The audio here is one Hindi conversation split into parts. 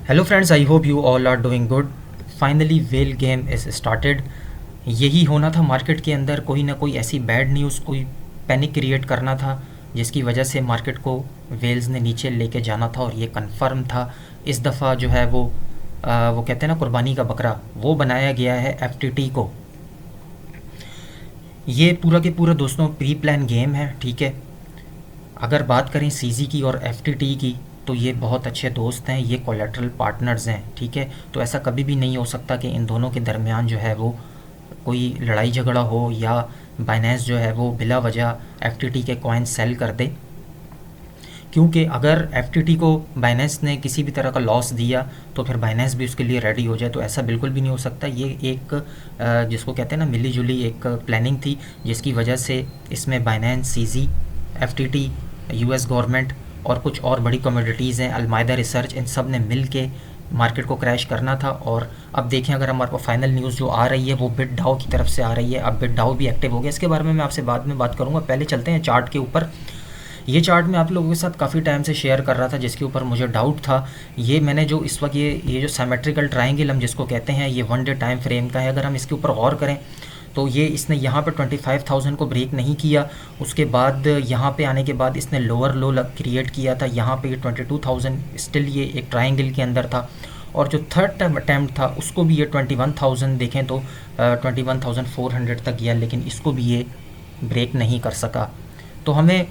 Hello friends, I hope you all are doing good. Finally well game is started. यही होना था मार्केट के अंदर, कोई ना कोई ऐसी बैड न्यूज़, कोई पैनिक क्रिएट करना था जिसकी वजह से मार्केट को वेल्स ने नीचे लेके जाना था। और ये कंफर्म था इस दफ़ा जो है वो कहते हैं ना कुर्बानी का बकरा, वो बनाया गया है एफटीटी को। ये पूरा के पूरा दोस्तों प्री प्लान गेम है, ठीक है। अगर बात करें सीजी की और एफटीटी की, तो ये बहुत अच्छे दोस्त हैं, ये कोलेटरल पार्टनर्स हैं, ठीक है। तो ऐसा कभी भी नहीं हो सकता कि इन दोनों के दरमियान जो है वो कोई लड़ाई झगड़ा हो या बाइनेंस जो है वो बिला वजह एफटीटी के कॉइन सेल कर दे। क्योंकि अगर एफटीटी को बाइनेंस ने किसी भी तरह का लॉस दिया तो फिर बाइनेंस भी उसके लिए रेडी हो जाए, तो ऐसा बिल्कुल भी नहीं हो सकता। ये एक जिसको कहते हैं ना मिली जुली एक प्लानिंग थी, जिसकी वजह से इसमें Binance, CG, FTT, US government और कुछ और बड़ी कमोडिटीज़ हैं, अलमायदा रिसर्च, इन सब ने मिल के मार्केट को क्रैश करना था। और अब देखें, अगर हमारे पास फाइनल न्यूज़ जो आ रही है वो बिटडाओ की तरफ से आ रही है। अब बिटडाओ भी एक्टिव हो गया, इसके बारे में मैं आपसे बाद में बात करूँगा। पहले चलते हैं चार्ट के ऊपर। ये चार्ट मैं आप लोगों के साथ काफ़ी टाइम से शेयर कर रहा था, जिसके ऊपर मुझे डाउट था। ये मैंने जो इस वक्त ये जो सिमेट्रिकल ट्रायंगल हम जिसको कहते हैं, ये 1 डे टाइम फ्रेम का है। अगर हम इसके ऊपर गौर करें तो ये इसने यहाँ पर 25,000 को ब्रेक नहीं किया। उसके बाद यहाँ पे आने के बाद इसने लोअर लो क्रिएट किया था, यहाँ पे ये 22,000 स्टिल ये एक ट्रायंगल के अंदर था। और जो थर्ड अटैम्प्ट था उसको भी ये 21,000 देखें तो 21,400 तक गया, लेकिन इसको भी ये ब्रेक नहीं कर सका। तो हमें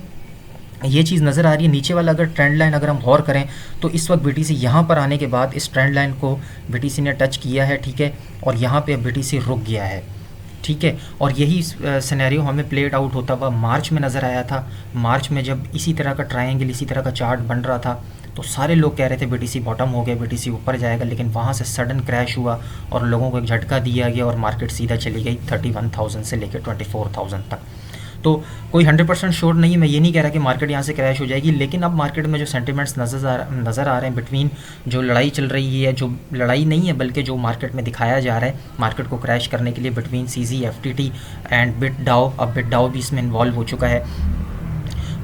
ये चीज़ नज़र आ रही है। नीचे वाला अगर ट्रेंड लाइन अगर हम गौर करें तो इस वक्त बीटीसी यहाँ पर आने के बाद इस ट्रेंड लाइन को बीटीसी ने टच किया है, ठीक है। और यहाँ पे बीटीसी रुक गया है, ठीक है। और यही सिनेरियो हमें प्लेड आउट होता हुआ मार्च में नज़र आया था। मार्च में जब इसी तरह का ट्रायंगल, इसी तरह का चार्ट बन रहा था, तो सारे लोग कह रहे थे बीटीसी बॉटम हो गया, बीटीसी ऊपर जाएगा, लेकिन वहाँ से सडन क्रैश हुआ और लोगों को एक झटका दिया गया और मार्केट सीधा चली गई 31,000 से लेकर 24,000 तक। तो कोई 100% श्योर नहीं है, मैं ये नहीं कह रहा कि मार्केट यहाँ से क्रैश हो जाएगी, लेकिन अब मार्केट में जो सेंटिमेंट्स नज़र आ रहे हैं बिटवीन, जो लड़ाई चल रही है, जो लड़ाई नहीं है बल्कि जो मार्केट में दिखाया जा रहा है मार्केट को क्रैश करने के लिए, बिटवीन सीजी, एफटीटी एंड बिटडाओ। अब बिटडाओ भी इसमें इन्वॉल्व हो चुका है।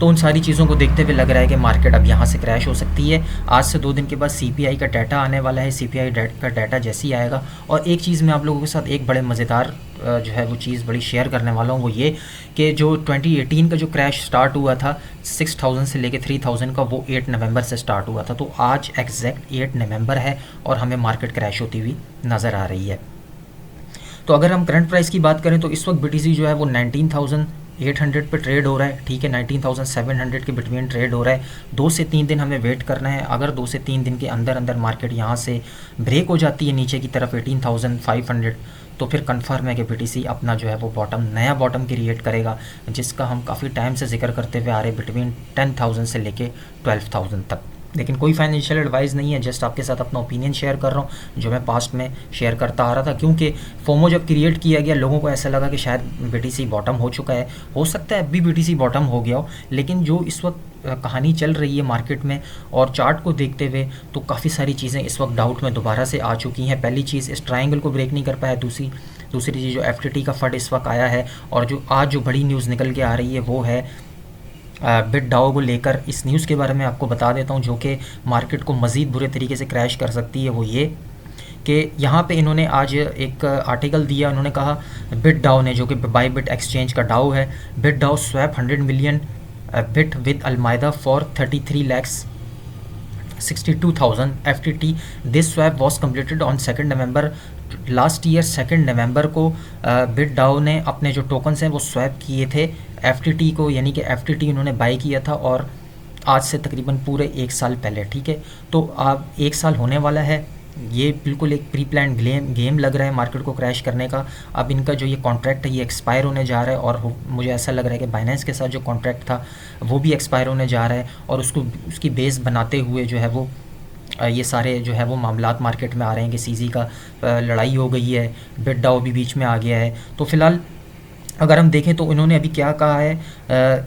तो उन सारी चीज़ों को देखते हुए लग रहा है कि मार्केट अब यहाँ से क्रैश हो सकती है। आज से 2 दिन के बाद सीपीआई का डाटा आने वाला है। सीपीआई का डाटा जैसे ही आएगा, और एक चीज़ मैं आप लोगों के साथ एक बड़े मज़ेदार जो है वो चीज़ बड़ी शेयर करने वाला हूँ, वो ये कि जो 2018 का जो क्रैश स्टार्ट हुआ था 6,000 से लेके 3,000 का, वो 8 नवंबर से स्टार्ट हुआ था। तो आज एग्जैक्ट 8 नवंबर है और हमें मार्केट क्रैश होती हुई नज़र आ रही है। तो अगर हम करंट प्राइस की बात करें तो इस वक्त बीटीसी जो है वो 19,800 पे ट्रेड हो रहा है, ठीक है। 19,700 के बिटवीन ट्रेड हो रहा है। 2 से 3 दिन हमें वेट करना है। अगर 2 से 3 दिन के अंदर अंदर मार्केट यहाँ से ब्रेक हो जाती है नीचे की तरफ 18,500, तो फिर कंफर्म है कि बीटीसी अपना जो है वो बॉटम, नया बॉटम क्रिएट करेगा, जिसका हम काफ़ी टाइम से जिक्र करते हुए आ रहे हैं, बिटवीन 10,000 से लेके 12,000 तक। लेकिन कोई फाइनेंशियल एडवाइस नहीं है, जस्ट आपके साथ अपना ओपिनियन शेयर कर रहा हूँ जो मैं पास्ट में शेयर करता आ रहा था। क्योंकि फोमो जब क्रिएट किया गया, लोगों को ऐसा लगा कि शायद बीटीसी बॉटम हो चुका है। हो सकता है अभी बीटीसी बॉटम हो गया हो, लेकिन जो इस वक्त कहानी चल रही है मार्केट में और चार्ट को देखते हुए, तो काफ़ी सारी चीज़ें इस वक्त डाउट में दोबारा से आ चुकी हैं। पहली चीज़, इस ट्रायंगल को ब्रेक नहीं कर पाया। दूसरी चीज़, जो एफटीटी का फंड इस वक्त आया है, और जो आज जो बड़ी न्यूज़ निकल के आ रही है वो है बिटडाओ को लेकर। इस न्यूज़ के बारे में आपको बता देता हूँ, जो कि मार्केट को मज़ीद बुरे तरीके से क्रैश कर सकती है। वो ये कि यहाँ पे इन्होंने आज एक आर्टिकल दिया, उन्होंने कहा बिटडाओ ने, जो कि बाईबिट एक्सचेंज का डाओ है, BitDAO swap 100 million bit with Alameda for 33,62,000 FTT. This swap was completed on 2 November last year. 2 नवंबर को बिटडाओ ने अपने जो टोकन्स हैं वो स्वैप किए थे एफटीटी को, यानी कि एफटीटी उन्होंने बाई किया था, और आज से तकरीबन पूरे 1 साल पहले, ठीक है। तो अब 1 साल होने वाला है। ये बिल्कुल एक प्री प्लान गेम लग रहा है मार्केट को क्रैश करने का। अब इनका जो ये कॉन्ट्रैक्ट है ये एक्सपायर होने जा रहा है, और मुझे ऐसा लग रहा है कि बाइनेंस के साथ जो कॉन्ट्रैक्ट था वो भी एक्सपायर होने जा रहा है, और उसकी बेस बनाते हुए जो है वो ये सारे जो है वो मामलात मार्केट में आ रहे हैं कि सीजी का लड़ाई हो गई है, बिटडाओ भी बीच में आ गया है। तो फिलहाल अगर हम देखें तो इन्होंने अभी क्या कहा है,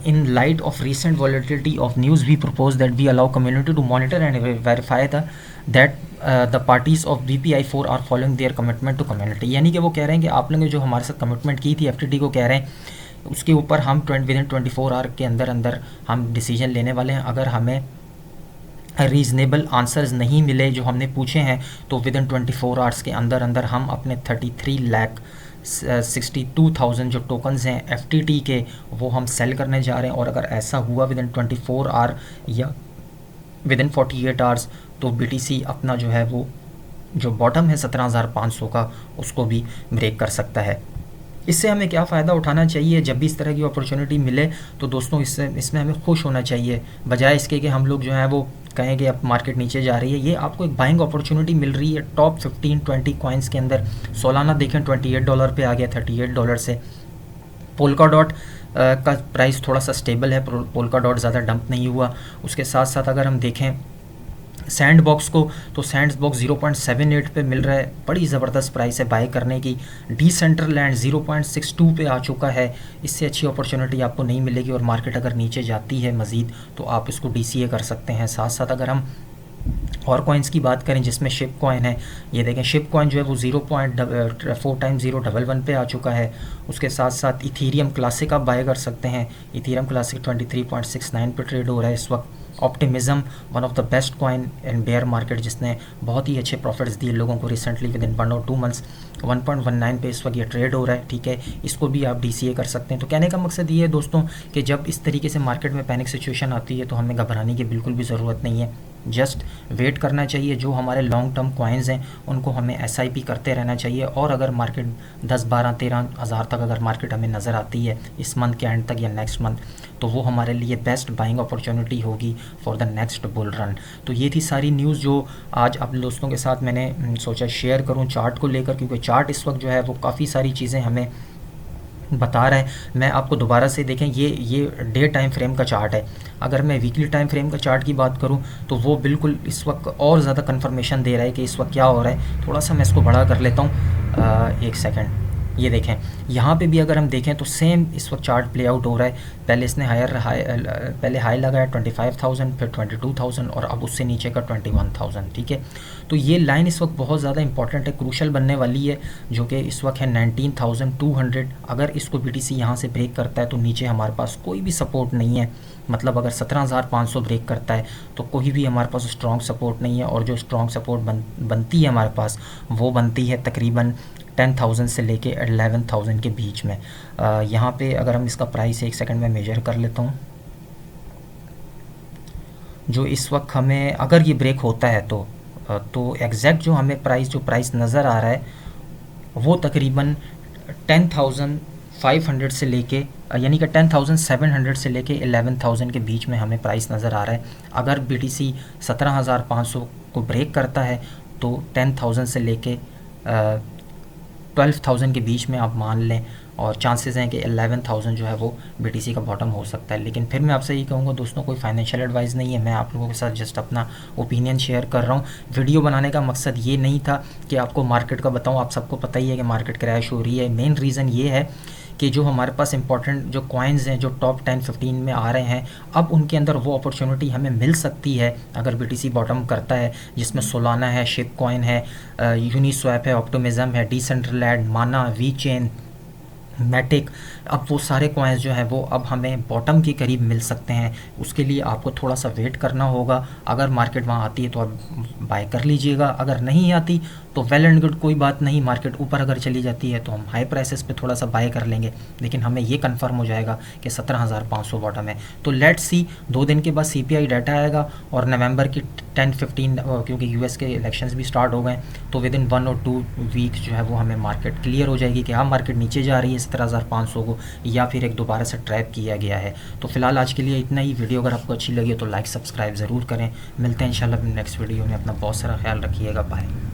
in light of recent volatility of news we propose that we allow community to monitor and verify that the parties of BPI4 are following their commitment to community. यानी कि वो कह रहे हैं कि आप लोगों ने जो हमारे साथ कमिटमेंट की थी एफटीटी को, कह रहे हैं उसके ऊपर हम विदिन 24 आवर के अंदर अंदर हम डिसीजन लेने वाले हैं। अगर हमें रीज़नेबल आंसर्स नहीं मिले जो हमने पूछे हैं, तो विद इन 24 आवर्स के अंदर अंदर हम अपने 33,62,000 जो टोकन्स हैं FTT के, वो हम सेल करने जा रहे हैं। और अगर ऐसा हुआ विद इन 24 आवर या विद इन 48 आवर्स, तो BTC अपना जो है वो जो बॉटम है 17,500 का, उसको भी ब्रेक कर सकता है। इससे हमें क्या फ़ायदा उठाना चाहिए? जब भी इस तरह की अपॉर्चुनिटी मिले तो दोस्तों इसमें हमें खुश होना चाहिए, बजाय इसके कि हम लोग जो है वो कहें कि अब मार्केट नीचे जा रही है। ये आपको एक बाइंग अपॉर्चुनिटी मिल रही है टॉप 15-20 कॉइन्स के अंदर। सोलाना देखें $28 पे आ गया, $38 से। पोल्का डॉट का प्राइस थोड़ा सा स्टेबल है, पोल्का डॉट ज़्यादा डंप नहीं हुआ। उसके साथ साथ अगर हम देखें सैंडबॉक्स को, तो सैंडबॉक्स 0.78 पे मिल रहा है, बड़ी ज़बरदस्त प्राइस है बाय करने की। डिसेंट्रलैंड 0.62 पे आ चुका है, इससे अच्छी अपॉर्चुनिटी आपको नहीं मिलेगी। और मार्केट अगर नीचे जाती है मज़ीद तो आप इसको DCA कर सकते हैं। साथ साथ अगर हम और कॉइन्स की बात करें जिसमें शिप कॉइन है, ये देखें शिप कॉइन जो है वो 0.4 टाइम्स 011 पे आ चुका है। उसके साथ साथ इथीरियम क्लासिक आप बाय कर सकते हैं, इथीरियम क्लासिक 23.69 पे ट्रेड हो रहा है इस वक्त। Optimism one of the best coin in bear market, जिसने बहुत ही अच्छे प्रॉफिट्स दिए लोगों को रिसेंटली विद इन 1 और 2 मंथ्स, 1.19 पे इस वक्त ये ट्रेड हो रहा है, ठीक है। इसको भी आप DCA कर सकते हैं। तो कहने का मकसद ये है दोस्तों कि जब इस तरीके से मार्केट में पैनिक सिचुएशन आती है तो हमें घबराने की बिल्कुल भी ज़रूरत नहीं है, जस्ट वेट करना चाहिए। जो हमारे लॉन्ग टर्म कॉइन्स हैं उनको हमें SIP करते रहना चाहिए। और अगर मार्केट 10, 12, 13 हज़ार तक अगर मार्केट हमें नज़र आती है इस मंथ के एंड तक या नेक्स्ट मंथ, तो वो हमारे लिए बेस्ट बाइंग अपॉर्चुनिटी होगी for the next bull run. तो ये थी सारी न्यूज़ जो आज आप दोस्तों के साथ मैंने सोचा शेयर करूं चार्ट को लेकर, क्योंकि चार्ट इस वक्त जो है वो काफ़ी सारी चीज़ें हमें बता रहा है। मैं आपको दोबारा से देखें, ये डे टाइम फ्रेम का चार्ट है। अगर मैं वीकली टाइम फ्रेम का चार्ट की बात करूं तो वो बिल्कुल इस वक्त और ज़्यादा कंफर्मेशन दे रहा है कि इस वक्त क्या हो रहा है। थोड़ा सा मैं इसको बड़ा कर लेता हूं, एक सेकंड। ये देखें, यहाँ पे भी अगर हम देखें तो सेम इस वक्त चार्ट प्ले आउट हो रहा है। पहले इसने पहले हाई लगाया 25,000, फिर 22,000 और अब उससे नीचे का 21,000, ठीक है। तो ये लाइन इस वक्त बहुत ज़्यादा इंपॉर्टेंट है, क्रूशल बनने वाली है, जो कि इस वक्त है 19,200। अगर इसको BTC यहाँ से ब्रेक करता है तो नीचे हमारे पास कोई भी सपोर्ट नहीं है। मतलब अगर 17,500 ब्रेक करता है तो कोई भी हमारे पास स्ट्रॉन्ग सपोर्ट नहीं है। और जो स्ट्रॉन्ग सपोर्ट बनती है हमारे पास, वो बनती है तकरीबन 10,000 से लेके 11,000 के बीच में। यहाँ पे अगर हम इसका प्राइस एक सेकंड में मेजर कर लेता हूँ, जो इस वक्त हमें अगर ये ब्रेक होता है तो एग्जैक्ट जो हमें प्राइस नज़र आ रहा है वो तकरीबन 10,500 से लेके, यानी कि 10,700 से लेके 11,000 के बीच में हमें प्राइस नज़र आ रहा है। अगर BTC 17,500 को ब्रेक करता है तो 10,000 से लेके 12,000 के बीच में आप मान लें, और चांसेस हैं कि 11,000 जो है वो BTC का बॉटम हो सकता है। लेकिन फिर मैं आपसे ये कहूँगा दोस्तों, कोई फाइनेंशियल एडवाइस नहीं है, मैं आप लोगों के साथ जस्ट अपना ओपिनियन शेयर कर रहा हूँ। वीडियो बनाने का मकसद ये नहीं था कि आपको मार्केट का बताऊँ, आप सबको पता ही है कि मार्केट क्रैश हो रही है। मेन रीज़न ये है कि जो हमारे पास इंपॉर्टेंट जो कॉइन्स हैं जो टॉप 10-15 में आ रहे हैं, अब उनके अंदर वो अपॉर्चुनिटी हमें मिल सकती है अगर BTC बॉटम करता है, जिसमें सोलाना है, शिप कॉइन है, यूनिस्वैप है, ऑप्टिमिज्म है, डिसेंट्रलैंड, माना, वीचेन, मैटिक। अब वो सारे कॉइन्स जो हैं वो अब हमें बॉटम के करीब मिल सकते हैं। उसके लिए आपको थोड़ा सा वेट करना होगा। अगर मार्केट वहाँ आती है तो आप बाय कर लीजिएगा, अगर नहीं आती तो वेल एंड गुड, कोई बात नहीं। मार्केट ऊपर अगर चली जाती है तो हम हाई प्राइसेस पे थोड़ा सा बाय कर लेंगे, लेकिन हमें ये कंफर्म हो जाएगा कि 17,500 बॉटम है। तो लेट्स सी, 2 दिन के बाद CPI डाटा आएगा और नवंबर की 10-15, क्योंकि US के इलेक्शंस भी स्टार्ट हो गए, तो विद इन 1 और 2 वीक्स जो है वो हमें मार्केट क्लियर हो जाएगी कि हाँ मार्केट नीचे जा रही है 17,500 को, या फिर एक दोबारा से ट्रैप किया गया है। तो फिलहाल आज के लिए इतना ही। वीडियो अगर आपको अच्छी लगी तो लाइक सब्सक्राइब ज़रूर करें। मिलते हैं इंशाल्लाह नेक्स्ट वीडियो में। अपना बहुत सारा ख्याल रखिएगा। बाय।